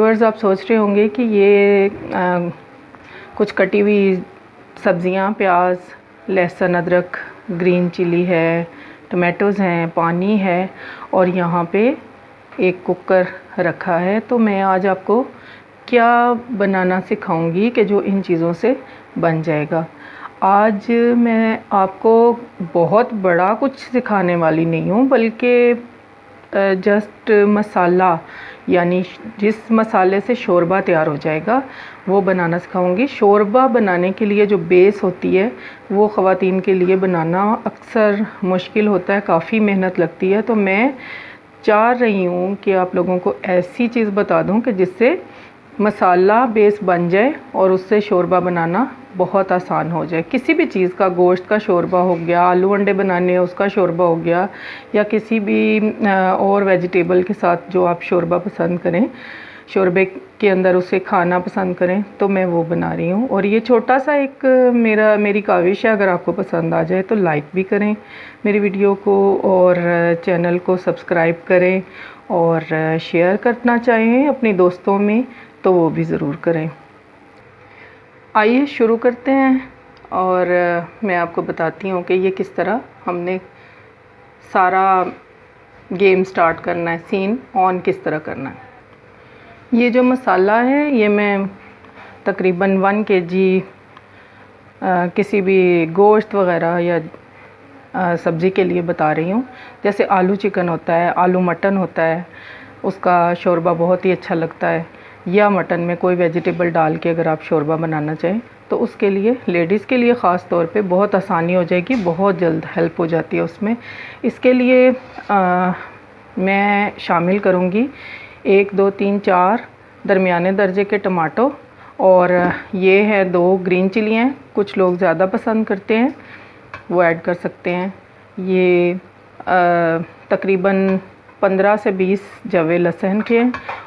Viewers, आप सोच रहे होंगे कि ये कुछ कटी हुई सब्ज़ियाँ, प्याज, लहसुन, अदरक, ग्रीन चिली है, टमाटोज़ हैं, पानी है और यहाँ पे एक कुकर रखा है। तो मैं आज आपको क्या बनाना सिखाऊंगी कि जो इन चीज़ों से बन जाएगा। आज मैं आपको बहुत बड़ा कुछ सिखाने वाली नहीं हूँ, बल्कि जस्ट मसाला, यानी जिस मसाले से शोरबा तैयार हो जाएगा वो बनाना सिखाऊंगी। शोरबा बनाने के लिए जो बेस होती है वो ख़वातीन के लिए बनाना अक्सर मुश्किल होता है, काफ़ी मेहनत लगती है। तो मैं चाह रही हूँ कि आप लोगों को ऐसी चीज़ बता दूँ कि जिससे मसाला बेस बन जाए और उससे शोरबा बनाना बहुत आसान हो जाए। किसी भी चीज़ का, गोश्त का शोरबा हो गया, आलू अंडे बनाने हैं उसका शोरबा हो गया, या किसी भी और वेजिटेबल के साथ जो आप शोरबा पसंद करें, शोरबे के अंदर उसे खाना पसंद करें, तो मैं वो बना रही हूँ। और ये छोटा सा एक मेरी काविश है, अगर आपको पसंद आ जाए तो लाइक भी करें मेरी वीडियो को और चैनल को सब्सक्राइब करें, और शेयर करना चाहें अपने दोस्तों में तो वो भी ज़रूर करें। आइए शुरू करते हैं और मैं आपको बताती हूँ कि ये किस तरह हमने सारा गेम स्टार्ट करना है, सीन ऑन किस तरह करना है। ये जो मसाला है ये मैं तकरीबन 1 kg किसी भी गोश्त वग़ैरह या सब्ज़ी के लिए बता रही हूँ। जैसे आलू चिकन होता है, आलू मटन होता है, उसका शोरबा बहुत ही अच्छा लगता है, या मटन में कोई वेजिटेबल डाल के अगर आप शोरबा बनाना चाहें तो उसके लिए, लेडीज़ के लिए ख़ास तौर पे बहुत आसानी हो जाएगी, बहुत जल्द हेल्प हो जाती है उसमें। इसके लिए मैं शामिल करूँगी 1 2 3 4 दरमियाने दर्जे के टमाटो, और ये है 2 ग्रीन चिलियाँ, कुछ लोग ज़्यादा पसंद करते हैं वो ऐड कर सकते हैं। ये तकरीबन 15 से 20 जवे लहसुन के,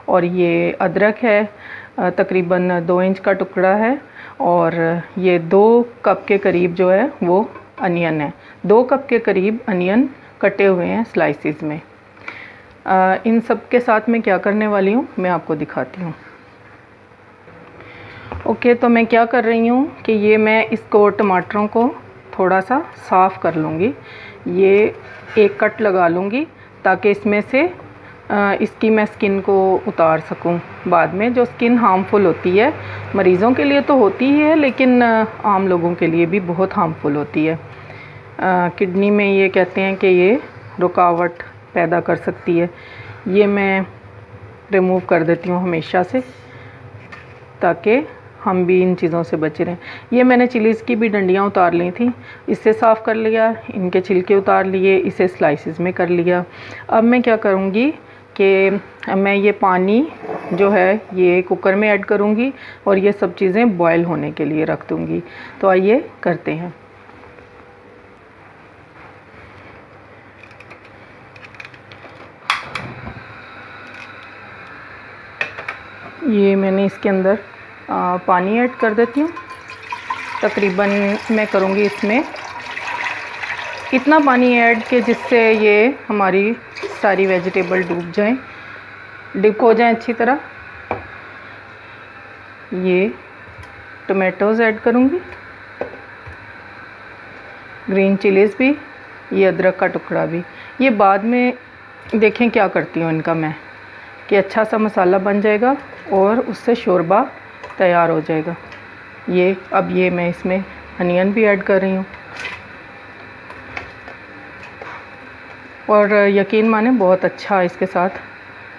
और ये अदरक है तकरीबन 2 इंच का टुकड़ा है, और ये 2 कप के करीब जो है वो अनियन है। 2 कप के करीब अनियन कटे हुए हैं स्लाइसिस में। इन सब के साथ मैं क्या करने वाली हूँ मैं आपको दिखाती हूँ। ओके, तो मैं क्या कर रही हूँ कि ये मैं इसको, टमाटरों को थोड़ा सा साफ़ कर लूँगी। ये एक कट लगा लूँगी ताकि इसमें से इसकी मैं स्किन को उतार सकूं बाद में। जो स्किन हार्मफुल होती है, मरीज़ों के लिए तो होती ही है, लेकिन आम लोगों के लिए भी बहुत हार्मफुल होती है। किडनी में ये कहते हैं कि ये रुकावट पैदा कर सकती है। ये मैं रिमूव कर देती हूँ हमेशा से, ताकि हम भी इन चीज़ों से बचे रहें। ये मैंने चिलीज़ की भी डंडियाँ उतार ली थी, इससे साफ़ कर लिया, इनके छिलके उतार लिए, इसे स्लाइसिस में कर लिया। अब मैं क्या करूँगी कि मैं ये पानी जो है ये कुकर में ऐड करूँगी और ये सब चीज़ें बॉयल होने के लिए रख दूँगी। तो आइए करते हैं। ये मैंने इसके अंदर पानी ऐड कर देती हूँ। तकरीबन मैं करूँगी इसमें इतना पानी ऐड कि जिससे ये हमारी सारी वेजिटेबल डूब जाएं, डिप हो जाएं अच्छी तरह। ये टमाटोज़ ऐड करूँगी, ग्रीन चिलीज़ भी, ये अदरक का टुकड़ा भी। ये बाद में देखें क्या करती हूँ इनका मैं, कि अच्छा सा मसाला बन जाएगा और उससे शोरबा तैयार हो जाएगा। ये अब ये मैं इसमें अनियन भी ऐड कर रही हूँ, और यकीन माने बहुत अच्छा इसके साथ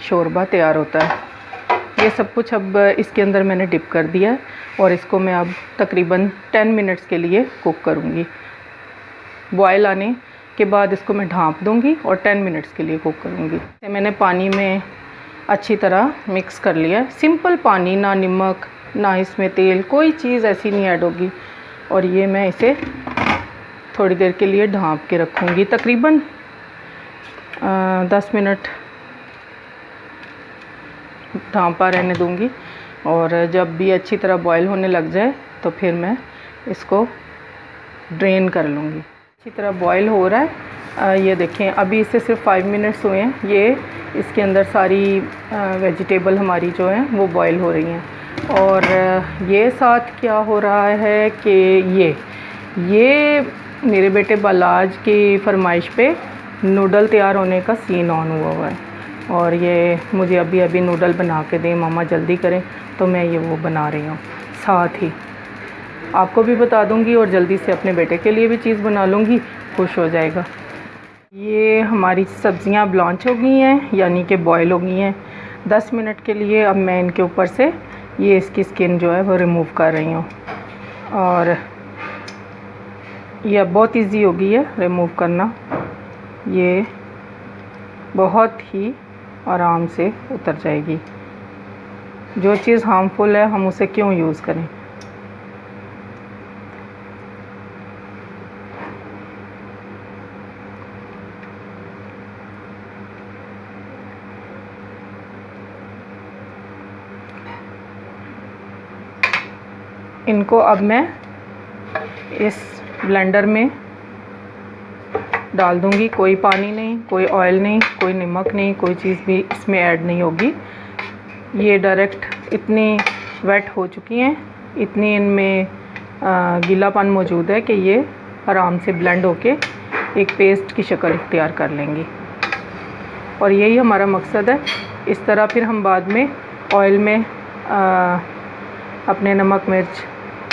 शोरबा तैयार होता है। ये सब कुछ अब इसके अंदर मैंने डिप कर दिया है और इसको मैं अब तकरीबन 10 मिनट्स के लिए कुक करूँगी। बॉयल आने के बाद इसको मैं ढाँप दूँगी और 10 मिनट्स के लिए कुक करूँगी। मैंने पानी में अच्छी तरह मिक्स कर लिया है, सिंपल पानी, ना नमक ना इसमें तेल, कोई चीज़ ऐसी नहीं ऐड होगी। और ये मैं इसे थोड़ी देर के लिए ढाँप के रखूँगी, तकरीबन 10 मिनट ढाँपा रहने दूँगी। और जब भी अच्छी तरह बॉयल होने लग जाए तो फिर मैं इसको ड्रेन कर लूँगी। अच्छी तरह बॉयल हो रहा है ये देखें, अभी इसे सिर्फ 5 मिनट्स हुए हैं। ये इसके अंदर सारी वेजिटेबल हमारी जो हैं वो बॉईल हो रही हैं। और ये साथ क्या हो रहा है कि ये मेरे बेटे बालाज की फरमाइश पे नूडल तैयार होने का सीन ऑन हुआ है। और ये मुझे अभी अभी नूडल बना के दें मामा, जल्दी करें। तो मैं ये वो बना रही हूँ। साथ ही आपको भी बता दूँगी और जल्दी से अपने बेटे के लिए भी चीज़ बना लूँगी, खुश हो जाएगा। ये हमारी सब्ज़ियाँ ब्लांच हो गई हैं, यानी कि बॉयल हो गई हैं 10 मिनट के लिए। अब मैं इनके ऊपर से ये इसकी स्किन जो है वो रिमूव कर रही हूँ। और यह बहुत इजी हो गई है रिमूव करना। ये बहुत ही आराम से उतर जाएगी। जो चीज़ हार्मफुल है हम उसे क्यों यूज़ करें। इनको अब मैं इस ब्लेंडर में डाल दूंगी। कोई पानी नहीं, कोई ऑयल नहीं, कोई नमक नहीं, कोई चीज़ भी इसमें ऐड नहीं होगी। ये डायरेक्ट इतनी वेट हो चुकी हैं, इतनी इनमें गीलापन मौजूद है कि ये आराम से ब्लेंड होके एक पेस्ट की शक्ल इख्तियार कर लेंगी। और यही हमारा मकसद है। इस तरह फिर हम बाद में ऑयल में अपने नमक मिर्च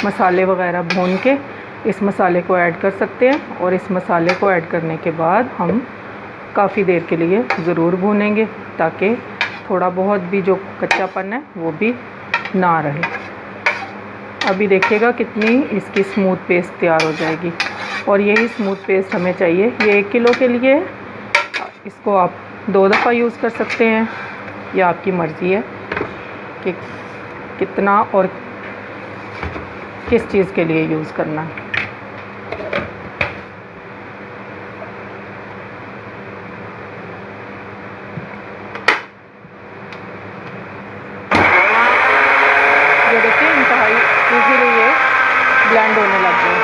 मसाले वग़ैरह भून के इस मसाले को ऐड कर सकते हैं। और इस मसाले को ऐड करने के बाद हम काफ़ी देर के लिए ज़रूर भूनेंगे, ताकि थोड़ा बहुत भी जो कच्चापन है वो भी ना रहे। अभी देखिएगा कितनी इसकी स्मूथ पेस्ट तैयार हो जाएगी। और यही स्मूथ पेस्ट हमें चाहिए। ये 1 किलो के लिए, इसको आप 2 दफ़ा यूज़ कर सकते हैं, यह आपकी मर्ज़ी है कि कितना और किस चीज़ के लिए यूज़ करना है। ये देखिए इंतहाई इजीली ये ब्लेंड होने लग गए।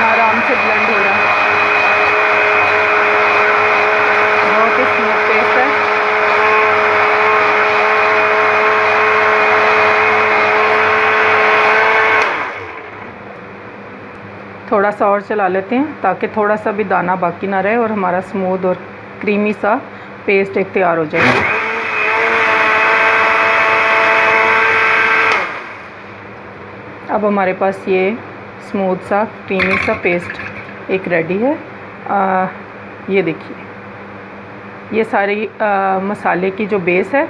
आराम से ब्लेंड हो रहा है, बहुत ही स्मूथ पेस्ट है। थोड़ा सा और चला लेते हैं ताकि थोड़ा सा भी दाना बाकी ना रहे और हमारा स्मूथ और क्रीमी सा पेस्ट एक तैयार हो जाए। अब हमारे पास ये स्मूथ सा क्रीमी सा पेस्ट एक रेडी है। ये देखिए, ये सारी मसाले की जो बेस है।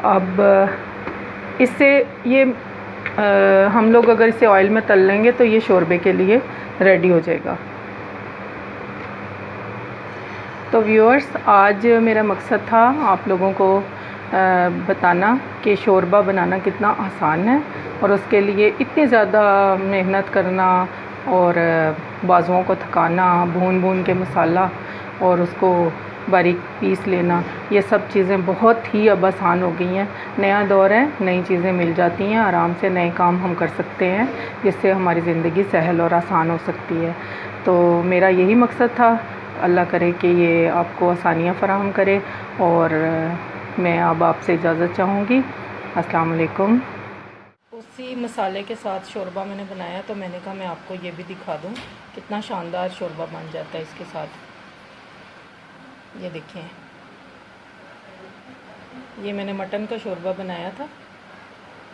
अब इससे ये हम लोग अगर इसे ऑयल में तल लेंगे तो ये शोरबे के लिए रेडी हो जाएगा। तो व्यूअर्स, आज मेरा मकसद था आप लोगों को बताना कि शोरबा बनाना कितना आसान है और उसके लिए इतनी ज़्यादा मेहनत करना और बाजुओं को थकाना, भून के मसाला और उसको बारीक पीस लेना, ये सब चीज़ें बहुत ही अब आसान हो गई हैं। नया दौर है, नई चीज़ें मिल जाती हैं, आराम से नए काम हम कर सकते हैं, जिससे हमारी ज़िंदगी सहल और आसान हो सकती है। तो मेरा यही मकसद था। अल्लाह करे कि ये आपको आसानियाँ फ़राहम करे। और मैं अब आपसे इजाज़त चाहूँगी। अस्सलाम वालेकुम। उसी मसाले के साथ शोरबा मैंने बनाया, तो मैंने कहा मैं आपको ये भी दिखा दूँ कितना शानदार शोरबा बन जाता है इसके साथ। ये देखें, ये मैंने मटन का शोरबा बनाया था।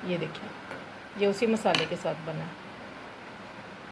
ये देखिए, ये उसी मसाले के साथ बना है।